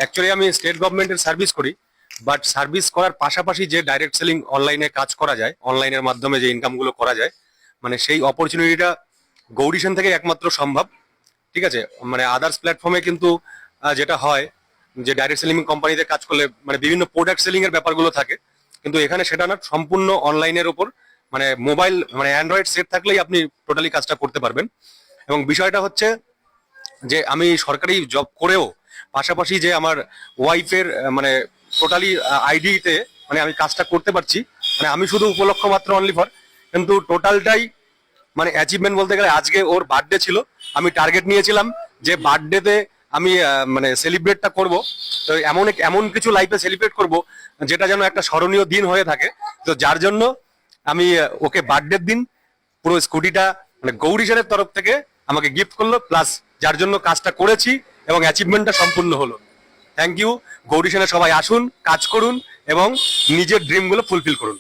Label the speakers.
Speaker 1: Actually আমি state গভর্নমেন্টের service করি, বাট সার্ভিস করার পাশাপাশি যে ডাইরেক্ট সেলিং অনলাইনে কাজ করা যায়, অনলাইনের মাধ্যমে যে ইনকামগুলো করা যায়, মানে সেই অপরচুনিটিটা গৌরিশন থেকে একমাত্র সম্ভব। ঠিক আছে, মানে আদার্স প্ল্যাটফর্মে কিন্তু যেটা হয় যে ডাইরেক্ট সেলিং কোম্পানিতে কাজ করলে মানে বিভিন্ন প্রোডাক্ট সেলিং এর ব্যাপারগুলো থাকে, কিন্তু এখানে সেটা না, সম্পূর্ণ অনলাইনের উপর, মানে মোবাইল মানে অ্যান্ড্রয়েড সেট থাকলেই আপনি টোটালি কাজটা করতে পারবেন। এবং বিষয়টা হচ্ছে যে আমি সরকারি জব করেও পাশাপাশি যে আমার ওয়াইফের মানে টোটালি আইডিতে মানে আমি কাজটা করতে পারছি, মানে আমি শুধু উপলক্ষ মাত্র অনলি ফর, কিন্তু টোটালটাই মানে অ্যাচিভমেন্ট বলতে গেলে আজকে ওর বার্থডে ছিল। আমি টার্গেট নিয়েছিলাম যে বার্থডেতে আমি মানে সেলিব্রেটটা করব। তো এমন এমন কিছু লাইফে সেলিব্রেট করব যেটা যেন একটা স্মরণীয় দিন হয়ে থাকে। তো যার জন্য আমি ওকে বার্থডের দিন পুরো স্কুটিটা মানে গৌরীশনের তরফ থেকে আমাকে গিফট করলো, প্লাস যার জন্য কাজটা করেছি এবং অ্যাচিভমেন্টটা সম্পূর্ণ হলো। Thank you. গৌরীশনে সবাই আসুন, কাজ করুন এবং নিজের ড্রিমগুলো ফুলফিল করুন।